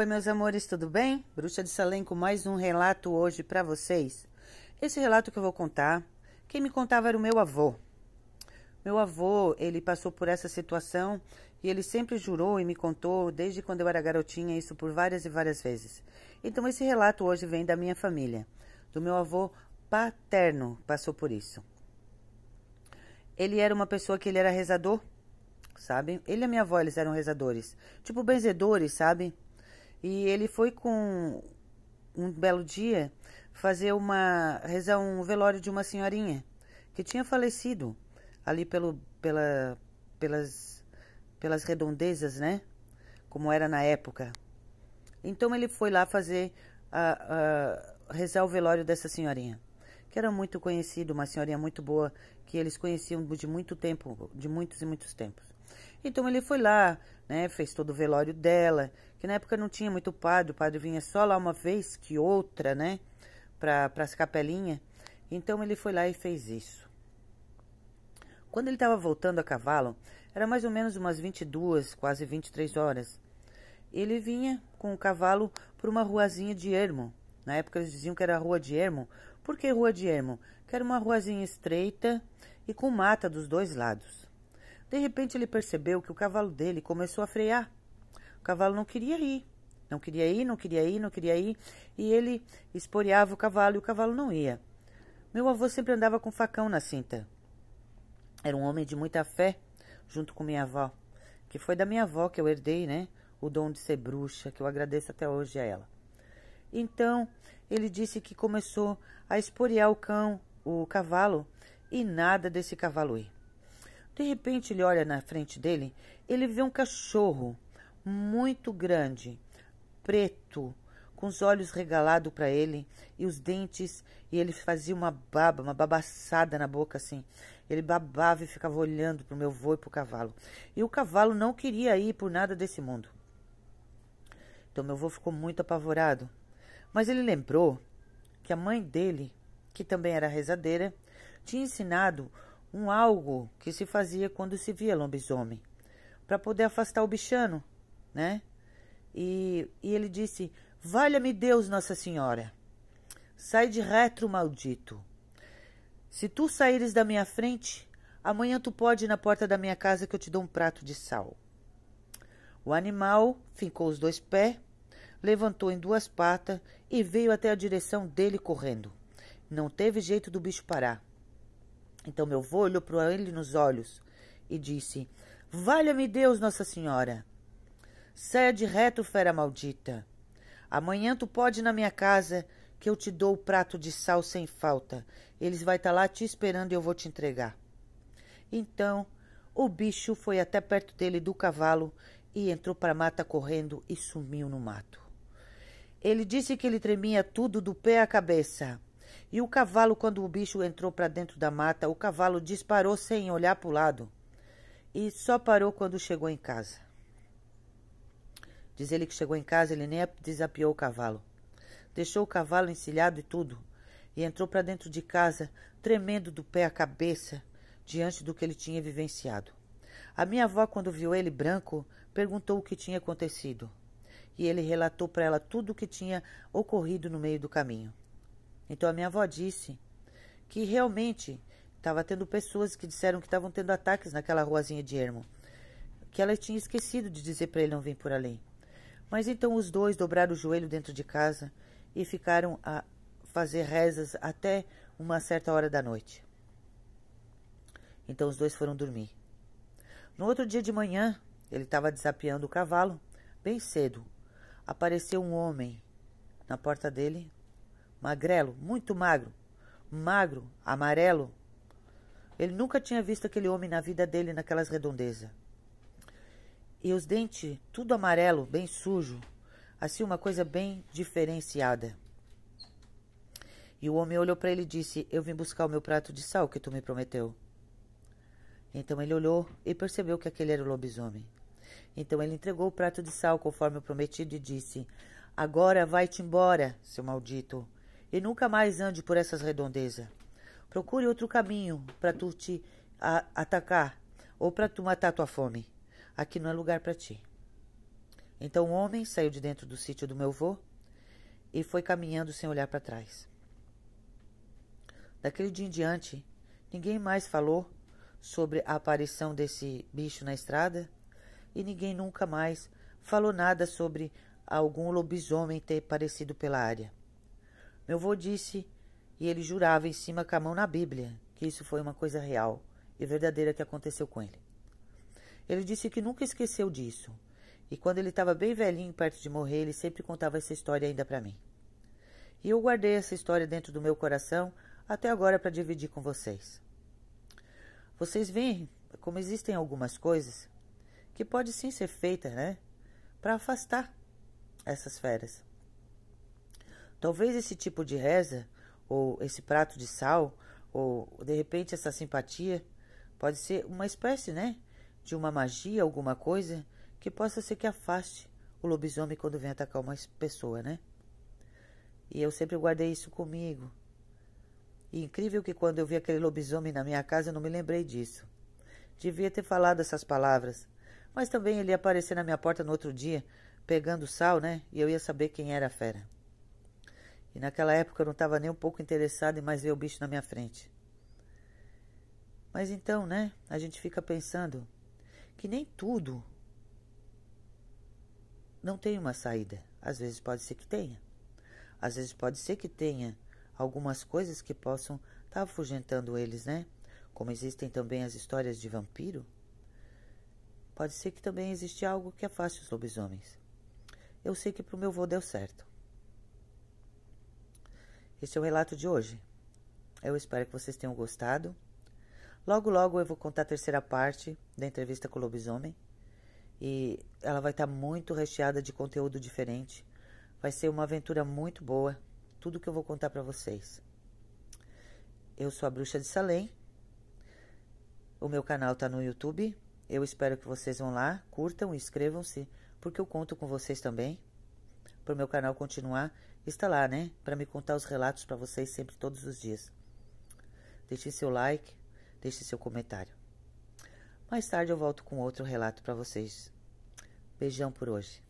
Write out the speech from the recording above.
Oi, meus amores, tudo bem? Bruxa de Salem com mais um relato hoje para vocês. Esse relato que eu vou contar, quem me contava era o meu avô. Meu avô, ele passou por essa situação e ele sempre jurou e me contou, desde quando eu era garotinha, isso por várias e várias vezes. Então, esse relato hoje vem da minha família, do meu avô paterno, passou por isso. Ele era uma pessoa que ele era rezador, sabe? Ele e a minha avó, eles eram rezadores, tipo benzedores, sabe? E ele foi com um belo dia rezar um velório de uma senhorinha que tinha falecido ali pelas redondezas, né? Como era na época. Então ele foi lá rezar o velório dessa senhorinha, que era muito conhecida, uma senhorinha muito boa, que eles conheciam de muito tempo, de muitos e muitos tempos. Então ele foi lá, né, fez todo o velório dela, que na época não tinha muito padre, o padre vinha só lá uma vez que outra, né, para as capelinhas. Então ele foi lá e fez isso. Quando ele estava voltando a cavalo, era mais ou menos umas 22, quase 23 horas. Ele vinha com o cavalo por uma ruazinha de ermo. Na época eles diziam que era a rua de ermo. Por que rua de ermo? Que era uma ruazinha estreita e com mata dos dois lados. De repente ele percebeu que o cavalo dele começou a frear. O cavalo não queria ir. Não queria ir, não queria ir, não queria ir. E ele esporeava o cavalo e o cavalo não ia. Meu avô sempre andava com facão na cinta. Era um homem de muita fé, junto com minha avó. Que foi da minha avó que eu herdei, né? O dom de ser bruxa, que eu agradeço até hoje a ela. Então, ele disse que começou a esporear o cavalo, e nada desse cavalo ir. De repente, ele olha na frente dele, ele vê um cachorro muito grande, preto, com os olhos regalados para ele e os dentes, e ele fazia uma babaçada na boca assim. Ele babava e ficava olhando para o meu avô e para o cavalo. E o cavalo não queria ir por nada desse mundo. Então, meu avô ficou muito apavorado. Mas ele lembrou que a mãe dele, que também era rezadeira, tinha ensinado algo que se fazia quando se via lobisomem, para poder afastar o bichano, né? E ele disse: valha-me Deus, Nossa Senhora, sai de retro, maldito. Se tu saíres da minha frente, amanhã tu pode ir na porta da minha casa que eu te dou um prato de sal. O animal fincou os dois pés, levantou em duas patas e veio até a direção dele correndo. Não teve jeito do bicho parar. Então meu avô olhou para ele nos olhos e disse: valha-me Deus, Nossa Senhora, saia de reto, fera maldita. Amanhã tu pode ir na minha casa que eu te dou o prato de sal sem falta. Eles vai estar lá te esperando e eu vou te entregar. Então o bicho foi até perto dele do cavalo e entrou para a mata correndo e sumiu no mato. Ele disse que ele tremia tudo do pé à cabeça. E o cavalo, quando o bicho entrou para dentro da mata, o cavalo disparou sem olhar para o lado. E só parou quando chegou em casa. Diz ele que chegou em casa, ele nem desapiou o cavalo. Deixou o cavalo encilhado e tudo. E entrou para dentro de casa, tremendo do pé à cabeça, diante do que ele tinha vivenciado. A minha avó, quando viu ele branco, perguntou o que tinha acontecido. E ele relatou para ela tudo o que tinha ocorrido no meio do caminho. Então a minha avó disse que realmente estava tendo pessoas que disseram que estavam tendo ataques naquela ruazinha de ermo, que ela tinha esquecido de dizer para ele não vir por ali. Mas então os dois dobraram o joelho dentro de casa e ficaram a fazer rezas até uma certa hora da noite. Então os dois foram dormir. No outro dia de manhã, ele estava desapiando o cavalo, bem cedo. Apareceu um homem na porta dele, magrelo, muito magro, amarelo. Ele nunca tinha visto aquele homem na vida dele naquelas redondezas. E os dentes, tudo amarelo, bem sujo, assim uma coisa bem diferenciada. E o homem olhou para ele e disse: eu vim buscar o meu prato de sal que tu me prometeu. Então ele olhou e percebeu que aquele era o lobisomem. Então ele entregou o prato de sal conforme o prometido e disse: agora vai-te embora, seu maldito, e nunca mais ande por essas redondezas. Procure outro caminho para tu te atacar ou para tu matar tua fome. Aqui não é lugar para ti. Então o homem saiu de dentro do sítio do meu avô e foi caminhando sem olhar para trás. Daquele dia em diante, ninguém mais falou sobre a aparição desse bicho na estrada e ninguém nunca mais falou nada sobre algum lobisomem ter aparecido pela área. Meu avô disse, e ele jurava em cima com a mão na Bíblia, que isso foi uma coisa real e verdadeira que aconteceu com ele. Ele disse que nunca esqueceu disso, e quando ele estava bem velhinho, perto de morrer, ele sempre contava essa história ainda para mim. E eu guardei essa história dentro do meu coração até agora para dividir com vocês. Vocês veem como existem algumas coisas que pode sim ser feitas, né, para afastar essas feras. Talvez esse tipo de reza, ou esse prato de sal, ou de repente essa simpatia, pode ser uma espécie, né, de uma magia, alguma coisa que possa ser que afaste o lobisomem quando vem atacar uma pessoa, né? E eu sempre guardei isso comigo. E incrível que quando eu vi aquele lobisomem na minha casa, eu não me lembrei disso. Devia ter falado essas palavras. Mas também ele ia aparecer na minha porta no outro dia, pegando sal, né? E eu ia saber quem era a fera. E naquela época eu não estava nem um pouco interessado em mais ver o bicho na minha frente. Mas então, né? A gente fica pensando que nem tudo não tem uma saída. Às vezes pode ser que tenha. Às vezes pode ser que tenha algumas coisas que possam estar afugentando eles, né? Como existem também as histórias de vampiro, pode ser que também existe algo que afaste os lobisomens. Eu sei que pro meu avô deu certo. Esse é o relato de hoje. Eu espero que vocês tenham gostado. Logo, logo eu vou contar a terceira parte da entrevista com o lobisomem. E ela vai estar muito recheada de conteúdo diferente. Vai ser uma aventura muito boa. Tudo que eu vou contar para vocês. Eu sou a Bruxa de Salem. O meu canal está no YouTube. Eu espero que vocês vão lá, curtam e inscrevam-se, porque eu conto com vocês também. Para o meu canal continuar, está lá, né? Para me contar os relatos para vocês sempre, todos os dias. Deixe seu like, deixe seu comentário. Mais tarde eu volto com outro relato para vocês. Beijão por hoje.